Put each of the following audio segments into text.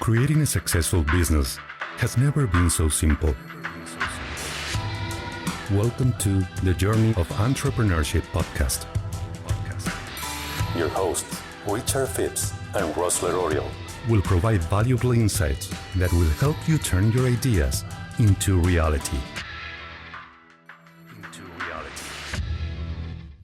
Creating a successful business has never been so simple. Welcome to the Journey of Entrepreneurship podcast. Your hosts, Richard Phipps and Ross Lerorio, will provide valuable insights that will help you turn your ideas into reality.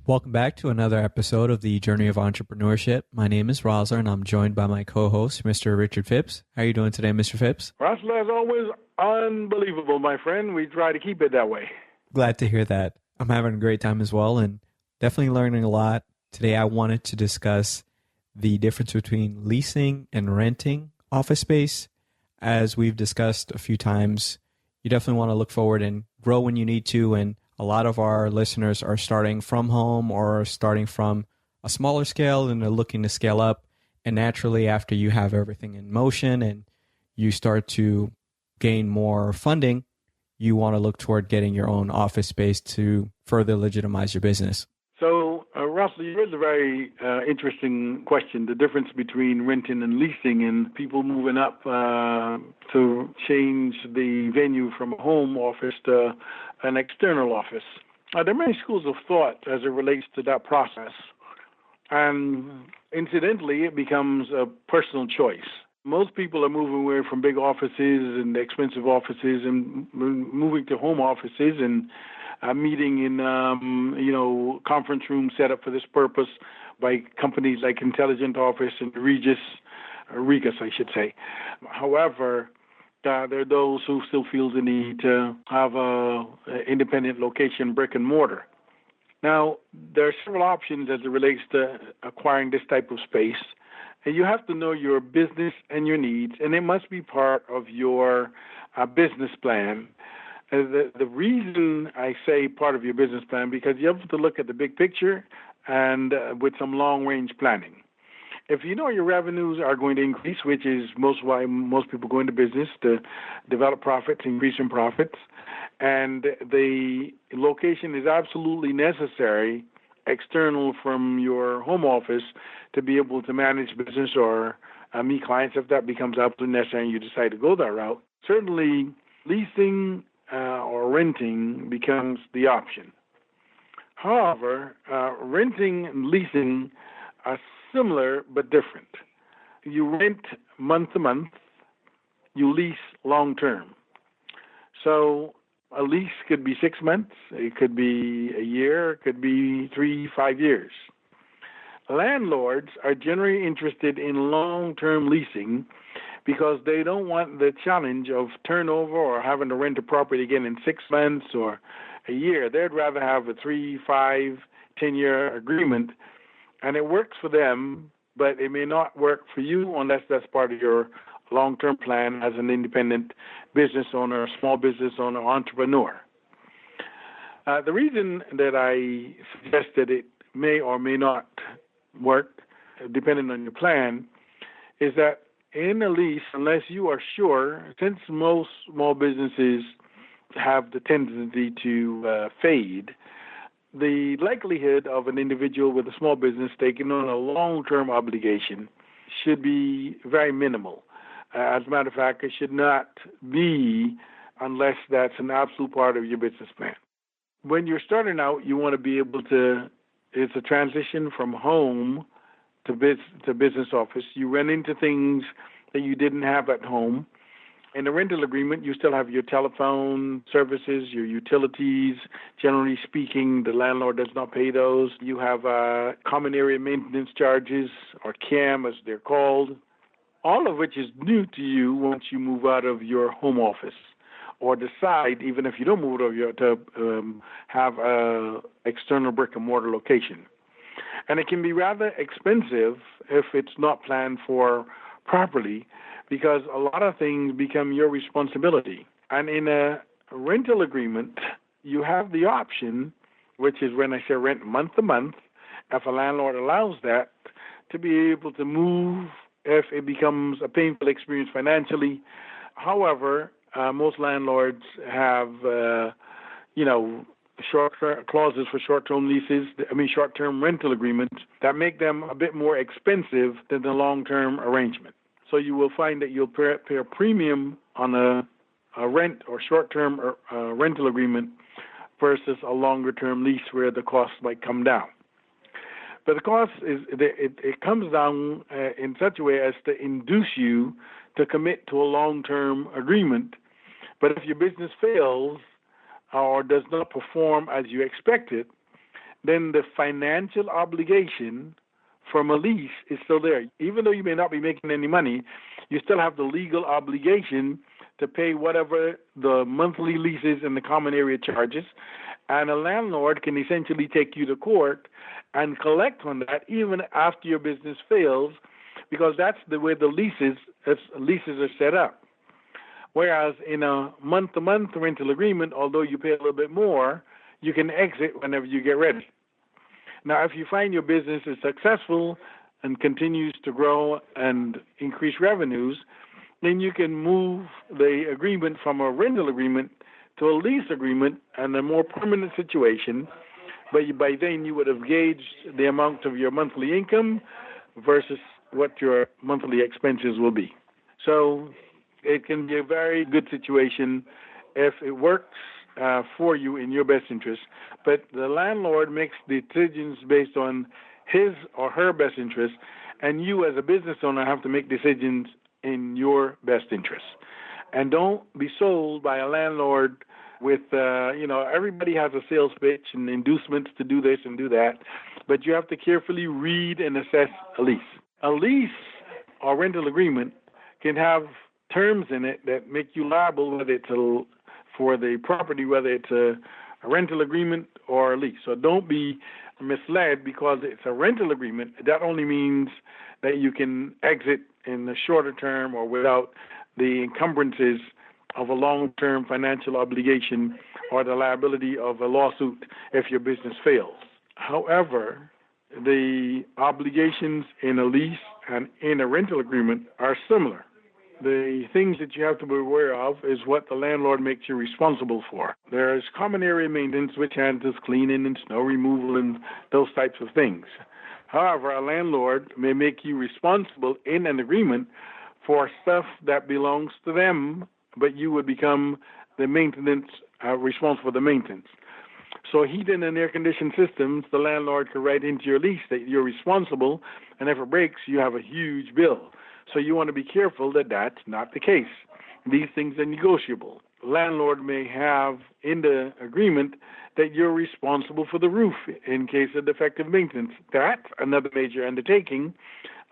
Welcome back to another episode of the Journey of Entrepreneurship. My name is Rosler, and I'm joined by my co-host, Mr. Richard Phipps. How are you doing today, Mr. Phipps? Rosler, as always, unbelievable, my friend. We try to keep it that way. Glad to hear that. I'm having a great time as well, and definitely learning a lot. Today, I wanted to discuss the difference between leasing and renting office space. As we've discussed a few times, you definitely want to look forward and grow when you need to, and a lot of our listeners are starting from home or starting from a smaller scale and they're looking to scale up. And naturally, after you have everything in motion and you start to gain more funding, you want to look toward getting your own office space to further legitimize your business. So, Russell, you raised a very interesting question, the difference between renting and leasing and people moving up to change the venue from a home office to an external office. There are many schools of thought as it relates to that process. And incidentally, it becomes a personal choice. Most people are moving away from big offices and expensive offices and moving to home offices and meeting in, conference rooms set up for this purpose by companies like Intelligent Office and Regus, I should say. However, there are those who still feel the need to have an independent location, brick and mortar. Now, there are several options as it relates to acquiring this type of space. And you have to know your business and your needs, and it must be part of your business plan. The reason I say part of your business plan, because you have to look at the big picture and with some long-range planning. If you know your revenues are going to increase, which is why most people go into business, to develop profits, increase in profits, and the location is absolutely necessary, external from your home office, to be able to manage business or meet clients, if that becomes absolutely necessary and you decide to go that route, certainly leasing or renting becomes the option. However, renting and leasing are similar but different. You rent month to month, you lease long term. So a lease could be 6 months, it could be a year, it could be 3-5 years. Landlords are generally interested in long-term leasing because they don't want the challenge of turnover or having to rent a property again in 6 months or a year. They'd rather have a 3, 5, 10-year agreement, and it works for them, but it may not work for you unless that's part of your long-term plan as an independent business owner, small business owner, entrepreneur. The reason that I suggest that it may or may not work, depending on your plan, is that in a lease, unless you are sure, since most small businesses have the tendency to fade, the likelihood of an individual with a small business taking on a long-term obligation should be very minimal. As a matter of fact, it should not be unless that's an absolute part of your business plan. When you're starting out, you want to be able to, it's a transition from home to business office. You run into things that you didn't have at home. In a rental agreement, you still have your telephone services, your utilities. Generally speaking, the landlord does not pay those. You have common area maintenance charges, or CAM as they're called, all of which is new to you once you move out of your home office or decide, even if you don't move out of to have an external brick and mortar location. And it can be rather expensive if it's not planned for properly, because a lot of things become your responsibility. And in a rental agreement, you have the option, which is when I say rent month to month, if a landlord allows that, to be able to move if it becomes a painful experience financially. However, most landlords have, clauses for short-term rental agreements that make them a bit more expensive than the long-term arrangement. So you will find that you'll pay a premium on a rent or short-term rental agreement versus a longer-term lease where the cost might come down. But the cost it comes down in such a way as to induce you to commit to a long-term agreement. But if your business fails or does not perform as you expected, then the financial obligation from a lease is still there. Even though you may not be making any money, you still have the legal obligation to pay whatever the monthly leases and the common area charges. And a landlord can essentially take you to court and collect on that even after your business fails, because that's the way the leases are set up. Whereas in a month-to-month rental agreement, although you pay a little bit more, you can exit whenever you get ready. Now, if you find your business is successful and continues to grow and increase revenues, then you can move the agreement from a rental agreement to a lease agreement and a more permanent situation. But by then you would have gauged the amount of your monthly income versus what your monthly expenses will be. So it can be a very good situation if it works for you in your best interest. But the landlord makes decisions based on his or her best interest, and you as a business owner have to make decisions in your best interest. And don't be sold by a landlord with, everybody has a sales pitch and inducements to do this and do that, but you have to carefully read and assess a lease. A lease or rental agreement can have terms in it that make you liable, whether it's for the property, whether it's a rental agreement or a lease. So don't be misled because it's a rental agreement. That only means that you can exit in the shorter term or without the encumbrances of a long-term financial obligation or the liability of a lawsuit if your business fails. However, the obligations in a lease and in a rental agreement are similar. The things that you have to be aware of is what the landlord makes you responsible for. There is common area maintenance, which handles cleaning and snow removal and those types of things. However, a landlord may make you responsible in an agreement for stuff that belongs to them, but you would become the maintenance, responsible for the maintenance. So heating and air conditioning systems, the landlord can write into your lease that you're responsible, and if it breaks, you have a huge bill. So you want to be careful that that's not the case. These things are negotiable. Landlord may have in the agreement that you're responsible for the roof in case of defective maintenance. That's another major undertaking,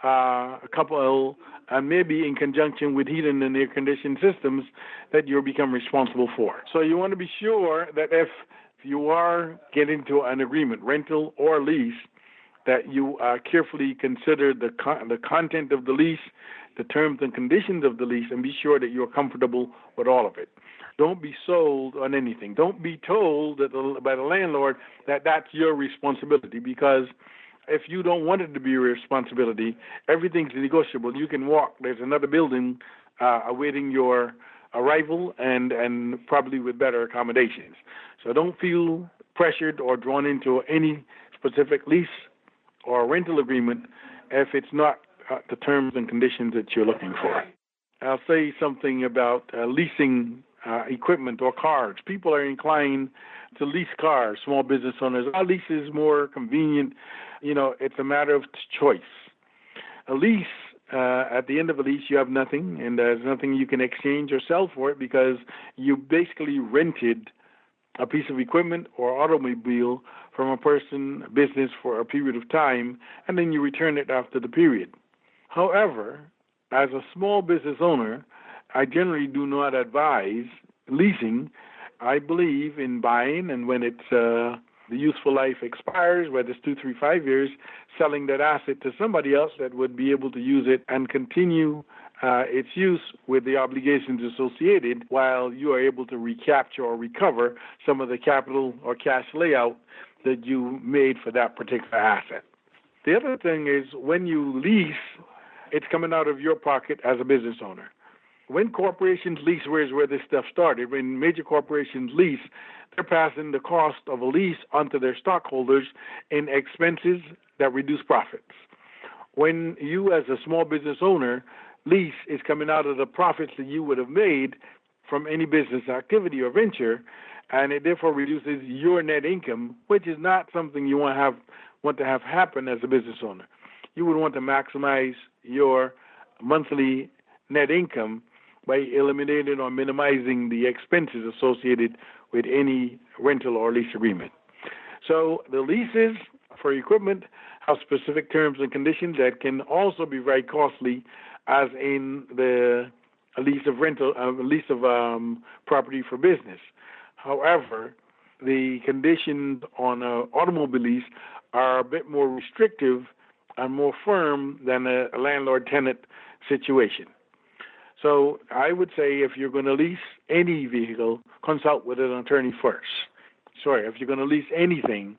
and maybe in conjunction with heating and air conditioning systems that you'll become responsible for. So you want to be sure that if you are getting to an agreement, rental or lease, that you carefully consider the content of the lease, the terms and conditions of the lease, and be sure that you're comfortable with all of it. Don't be sold on anything. Don't be told by the landlord that that's your responsibility, because if you don't want it to be your responsibility, everything's negotiable. You can walk. There's another building awaiting your arrival and probably with better accommodations. So don't feel pressured or drawn into any specific lease or rental agreement if it's not the terms and conditions that you're looking for. I'll say something about leasing equipment or cars. People are inclined to lease cars, small business owners. Our lease is more convenient. It's a matter of choice. A lease, at the end of a lease, you have nothing, and there's nothing you can exchange or sell for it because you basically rented a piece of equipment or automobile from a person, a business for a period of time, and then you return it after the period. However, as a small business owner, I generally do not advise leasing. I believe in buying, and when it's the useful life expires, whether it's 2, 3, 5 years, selling that asset to somebody else that would be able to use it and continue its use with the obligations associated while you are able to recapture or recover some of the capital or cash layout that you made for that particular asset. The other thing is when you lease, it's coming out of your pocket as a business owner. When corporations lease, where this stuff started, when major corporations lease, they're passing the cost of a lease onto their stockholders in expenses that reduce profits. when you as a small business owner lease, is coming out of the profits that you would have made from any business activity or venture, and it therefore reduces your net income, which is not something you want to have happen as a business owner. You would want to maximize your monthly net income by eliminating or minimizing the expenses associated with any rental or lease agreement. So the leases for equipment have specific terms and conditions that can also be very costly, as in the lease of property for business. However, the conditions on an automobile lease are a bit more restrictive and more firm than a landlord-tenant situation. So I would say if you're going to lease any vehicle, consult with an attorney first. If you're going to lease anything,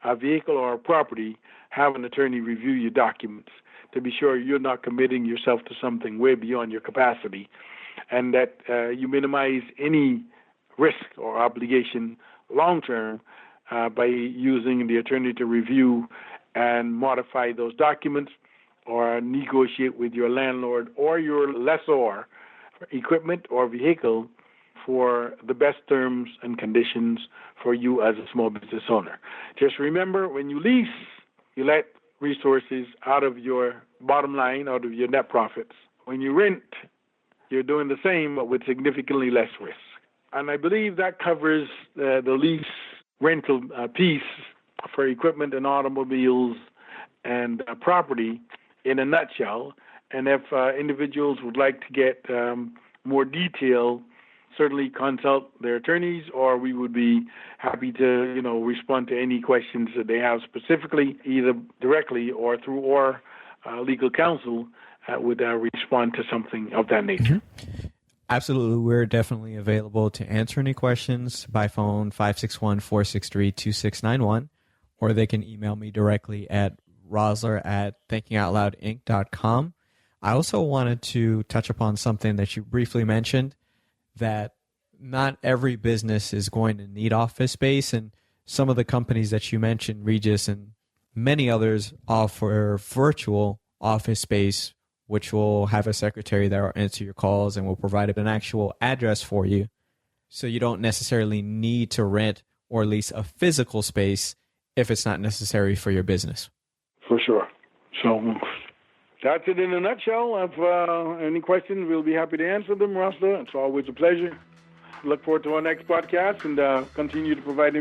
a vehicle or a property, have an attorney review your documents to be sure you're not committing yourself to something way beyond your capacity, and that you minimize any risk or obligation long-term by using the attorney to review and modify those documents or negotiate with your landlord or your lessor, equipment or vehicle, for the best terms and conditions for you as a small business owner. Just remember, when you lease, you let resources out of your bottom line, out of your net profits. When you rent, you're doing the same, but with significantly less risk. And I believe that covers the lease rental piece for equipment and automobiles and property in a nutshell. And if individuals would like to get more detail, certainly consult their attorneys, or we would be happy to, respond to any questions that they have specifically, either directly or through our legal counsel would respond to something of that nature. Mm-hmm. Absolutely. We're definitely available to answer any questions by phone, 561-463-2691, or they can email me directly at rosler@thinkingoutloudinc.com. I also wanted to touch upon something that you briefly mentioned, that not every business is going to need office space, and some of the companies that you mentioned, Regis, and many others offer virtual office space, which will have a secretary that will answer your calls and will provide an actual address for you. So you don't necessarily need to rent or lease a physical space if it's not necessary for your business. For sure. So that's it in a nutshell. If any questions, we'll be happy to answer them, Rosler. It's always a pleasure. Look forward to our next podcast and continue to provide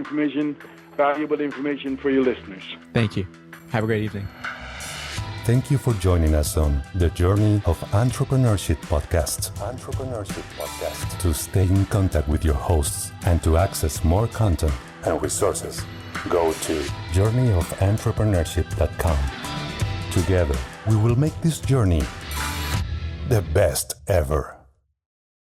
valuable information for your listeners. Thank you. Have a great evening. Thank you for joining us on the Journey of Entrepreneurship podcast. To stay in contact with your hosts and to access more content and resources, go to journeyofentrepreneurship.com. Together, we will make this journey the best ever.